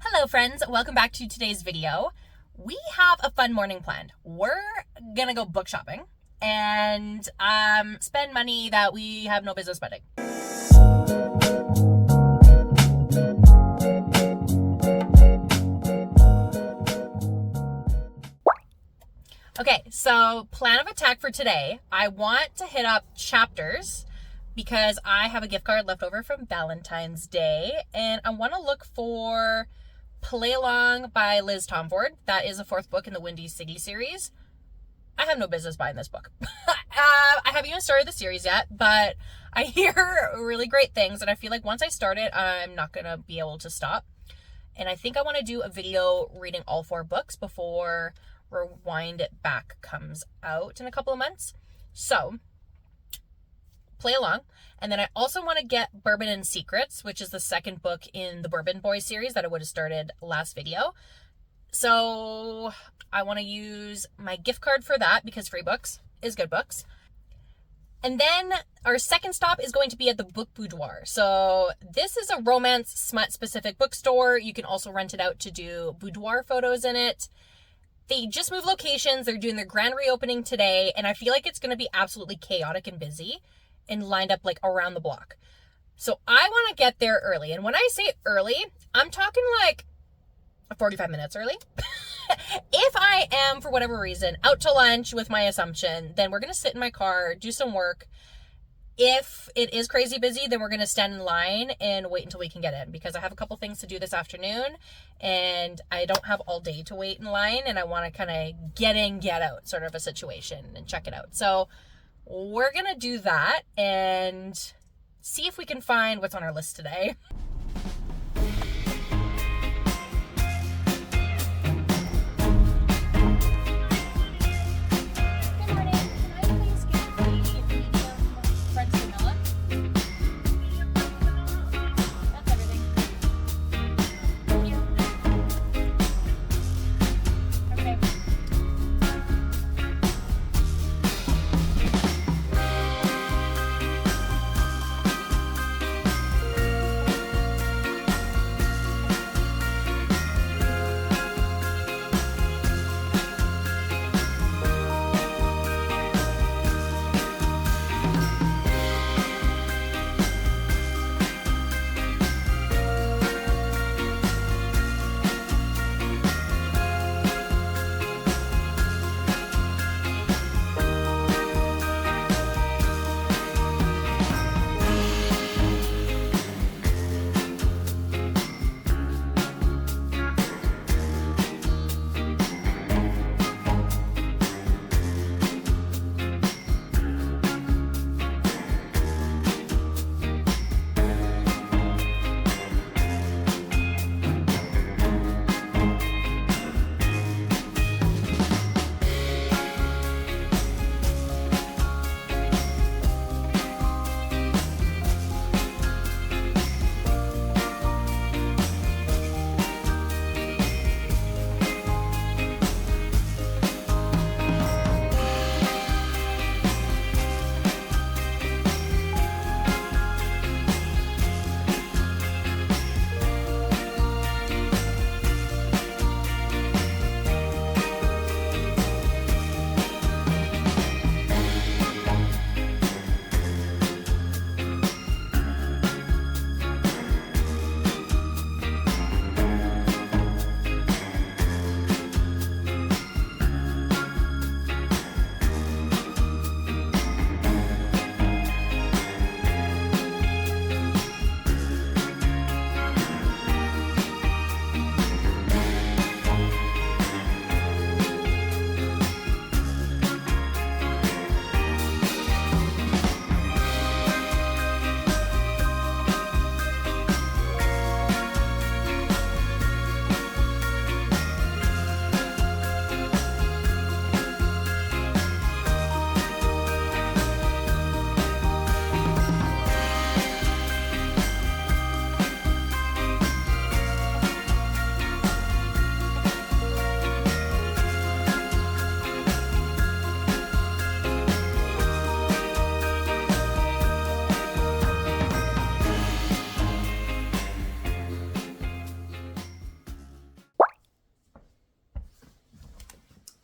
Hello friends, welcome back to today's video. We have a fun morning planned. We're gonna go book shopping and spend money that we have no business spending. Okay, so plan of attack for today. I want to hit up Chapters because I have a gift card left over from Valentine's Day and I want to look for Play Along by Liz Tomford. That is the fourth book in the Windy City series. I have no business buying this book. I haven't even started the series yet, but I hear really great things and I feel like once I start it, I'm not going to be able to stop. And I think I want to do a video reading all four books before Rewind It Back comes out in a couple of months. So play along. And then I also want to get Bourbon and Secrets, which is the second book in the Bourbon Boys series that I would have started last video. So I want to use my gift card for that because free books is good books. And then our second stop is going to be at the Book Boudoir. So this is a romance smut specific bookstore. You can also rent it out to do boudoir photos in it. They just moved locations. They're doing their grand reopening today. And I feel like it's going to be absolutely chaotic and busy and lined up like around the block. So I want to get there early. And when I say early, I'm talking like 45 minutes early. If I am, for whatever reason, out to lunch with my Assumption, then we're going to sit in my car, do some work. If it is crazy busy, then we're going to stand in line and wait until we can get in because I have a couple things to do this afternoon and I don't have all day to wait in line and I want to kind of get in, get out sort of a situation and check it out. So we're going to do that and see if we can find what's on our list today.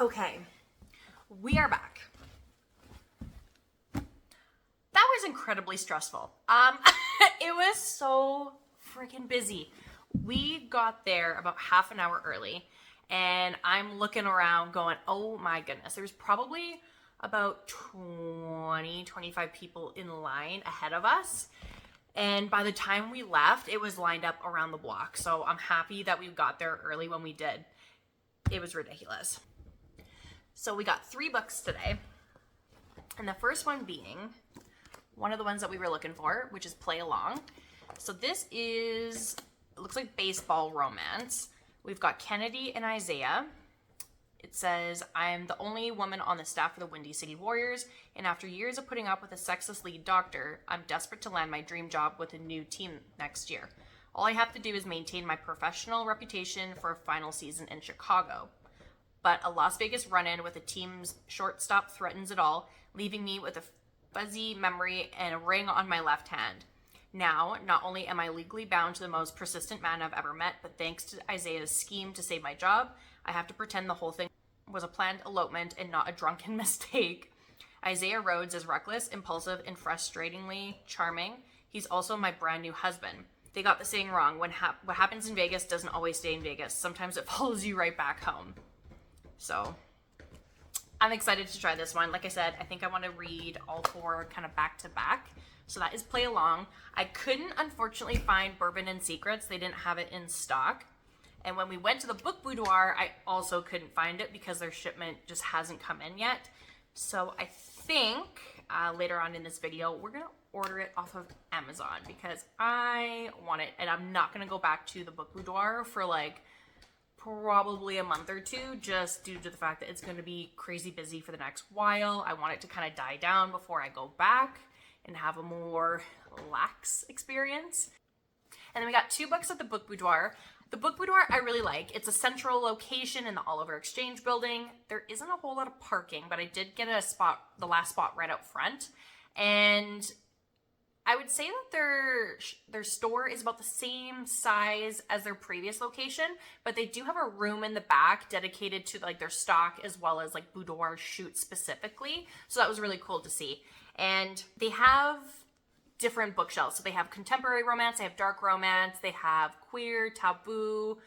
Okay, we are back. That was incredibly stressful. It was so freaking busy. We got there about half an hour early, and I'm looking around going, oh my goodness, there's probably about 25 people in line ahead of us. And by the time we left, it was lined up around the block. So I'm happy that we got there early when we did. It was ridiculous. So we got 3 books today. And the first one being one of the ones that we were looking for, which is Play Along. So this is, it looks like baseball romance. We've got Kennedy and Isaiah. It says, I'm the only woman on the staff for the Windy City Warriors, and after years of putting up with a sexless lead doctor, I'm desperate to land my dream job with a new team next year. All I have to do is maintain my professional reputation for a final season in Chicago. But a Las Vegas run-in with a team's shortstop threatens it all, leaving me with a fuzzy memory and a ring on my left hand. Now, not only am I legally bound to the most persistent man I've ever met, but thanks to Isaiah's scheme to save my job, I have to pretend the whole thing was a planned elopement and not a drunken mistake. Isaiah Rhodes is reckless, impulsive, and frustratingly charming. He's also my brand new husband. They got the saying wrong. What happens in Vegas doesn't always stay in Vegas. Sometimes it follows you right back home. So I'm excited to try this one. Like I said, I think I want to read all 4 kind of back to back. So that is Play Along. I couldn't, unfortunately, find Bourbon and Secrets. They didn't have it in stock. And when we went to the Book Boudoir, I also couldn't find it because their shipment just hasn't come in yet. So I think later on in this video, we're going to order it off of Amazon because I want it. And I'm not going to go back to the Book Boudoir for like probably a month or 2, just due to the fact that it's going to be crazy busy for the next while. I want it to kind of die down before I go back and have a more lax experience. And then we got 2 books at the Book Boudoir. The Book Boudoir I really like. It's a central location in the Oliver Exchange building. There isn't a whole lot of parking, but I did get a spot, the last spot right out front. And I would say that their store is about the same size as their previous location, but they do have a room in the back dedicated to like their stock as well as like boudoir shoots specifically. So that was really cool to see. And they have different bookshelves. So they have contemporary romance, they have dark romance, they have queer, taboo,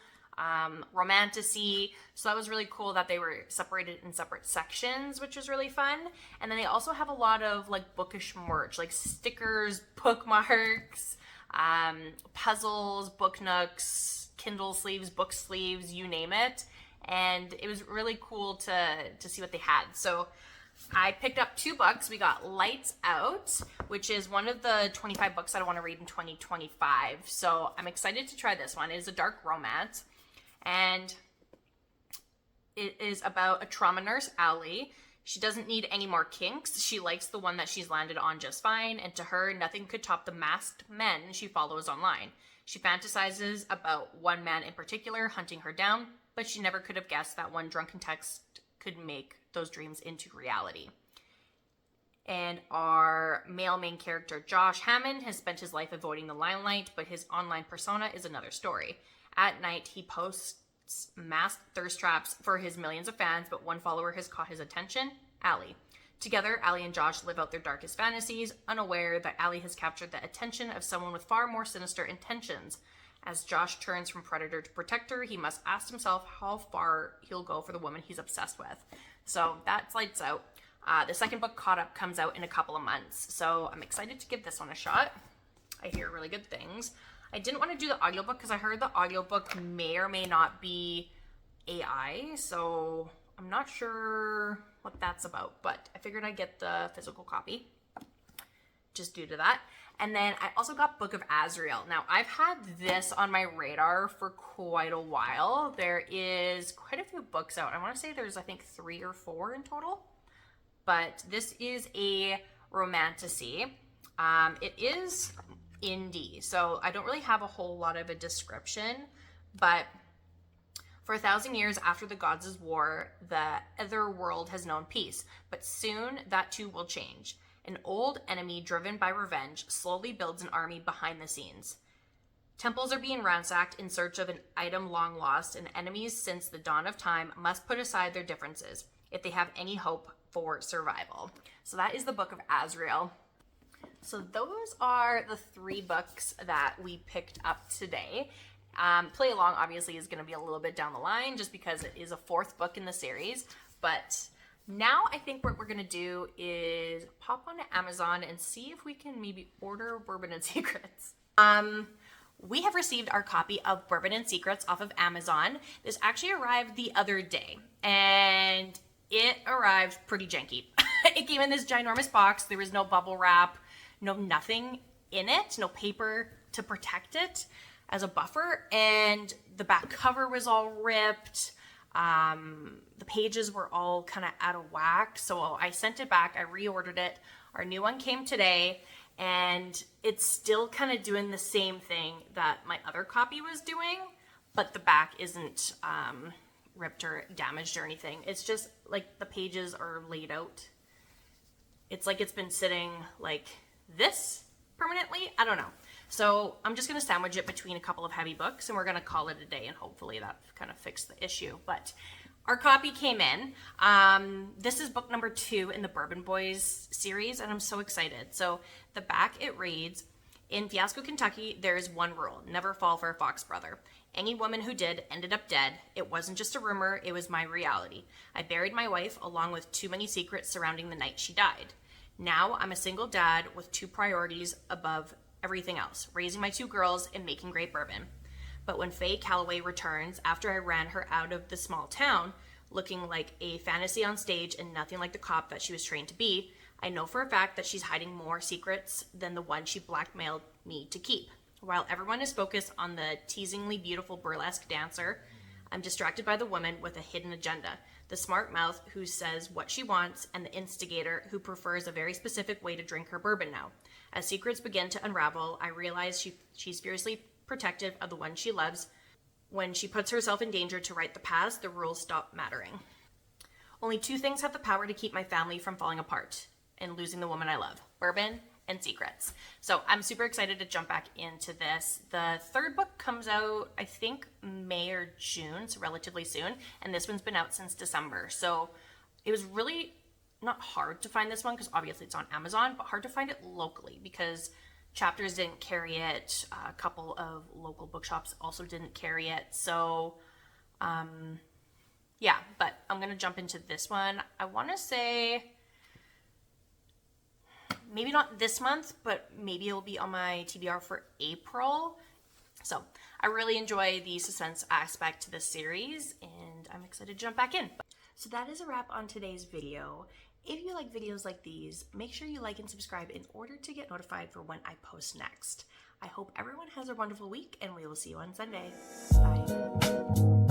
romantasy. So that was really cool that they were separated in separate sections, which was really fun. And then they also have a lot of like bookish merch, like stickers, bookmarks, puzzles, book nooks, Kindle sleeves, book sleeves, you name it. And it was really cool to see what they had. So I picked up 2 books. We got Lights Out, which is one of the 25 books that I want to read in 2025. So I'm excited to try this one. It is a dark romance, and it is about a trauma nurse, Allie. She doesn't need any more kinks. She likes the one that she's landed on just fine, and to her, nothing could top the masked men she follows online. She fantasizes about one man in particular hunting her down, but she never could have guessed that one drunken text could make those dreams into reality. And our male main character, Josh Hammond, has spent his life avoiding the limelight, but his online persona is another story. At night, he posts masked thirst traps for his millions of fans, but one follower has caught his attention, Allie. Together, Allie and Josh live out their darkest fantasies, unaware that Allie has captured the attention of someone with far more sinister intentions. As Josh turns from predator to protector, he must ask himself how far he'll go for the woman he's obsessed with. So that's Lights Out. The second book, Caught Up, comes out in a couple of months. So I'm excited to give this one a shot. I hear really good things. I didn't want to do the audiobook because I heard the audiobook may or may not be AI. So I'm not sure what that's about, but I figured I'd get the physical copy just due to that. And then I also got Book of Azrael. Now, I've had this on my radar for quite a while. There is quite a few books out. I want to say there's, I think, 3 or 4 in total. But this is a romantasy. It is indie, so I don't really have a whole lot of a description. But for 1,000 years after the gods' war, the other world has known peace. But soon, that too will change. An old enemy driven by revenge slowly builds an army behind the scenes. Temples are being ransacked in search of an item long lost, and enemies since the dawn of time must put aside their differences if they have any hope for survival. So that is the Book of Azrael. So those are the 3 books that we picked up today. Play Along obviously is going to be a little bit down the line just because it is a 4th book in the series. But now I think what we're going to do is pop onto Amazon and see if we can maybe order Bourbon and Secrets. We have received our copy of Bourbon and Secrets off of Amazon. This actually arrived the other day, and it arrived pretty janky. It came in this ginormous box. There was no bubble wrap, no nothing in it, no paper to protect it as a buffer, and the back cover was all ripped. The pages were all kind of out of whack, so I sent it back. I reordered it. Our new one came today, and it's still kind of doing the same thing that my other copy was doing, but the back isn't ripped or damaged or anything. It's just like the pages are laid out. It's like it's been sitting like this permanently. I don't know. So I'm just going to sandwich it between a couple of heavy books, and we're going to call it a day, and hopefully that kind of fixed the issue. But our copy came in. This is book number 2 in the Bourbon Boys series, and I'm so excited. So the back, it reads, in Fiasco, Kentucky, there is one rule: never fall for a fox brother. Any woman who did ended up dead. It wasn't just a rumor, it was my reality. I buried my wife along with too many secrets surrounding the night she died. Now I'm a single dad with 2 priorities above everything else: raising my 2 girls and making great bourbon. But when Faye Calloway returns after I ran her out of the small town, looking like a fantasy on stage and nothing like the cop that she was trained to be, I know for a fact that she's hiding more secrets than the one she blackmailed me to keep. While everyone is focused on the teasingly beautiful burlesque dancer, I'm distracted by the woman with a hidden agenda, the smart mouth who says what she wants, and the instigator who prefers a very specific way to drink her bourbon now. As secrets begin to unravel, I realize she's fiercely protective of the one she loves. When she puts herself in danger to right the past, the rules stop mattering. Only 2 things have the power to keep my family from falling apart and losing the woman I love: bourbon and secrets. So I'm super excited to jump back into this. The 3rd book comes out, I think, May or June, so relatively soon. And this one's been out since December. So it was really not hard to find this one because obviously it's on Amazon, but hard to find it locally because Chapters didn't carry it. A couple of local bookshops also didn't carry it. So, yeah, but I'm going to jump into this one. I want to say maybe not this month, but maybe it'll be on my TBR for April. So I really enjoy the suspense aspect to this series, and I'm excited to jump back in. So that is a wrap on today's video. If you like videos like these, make sure you like and subscribe in order to get notified for when I post next. I hope everyone has a wonderful week, and we will see you on Sunday. Bye.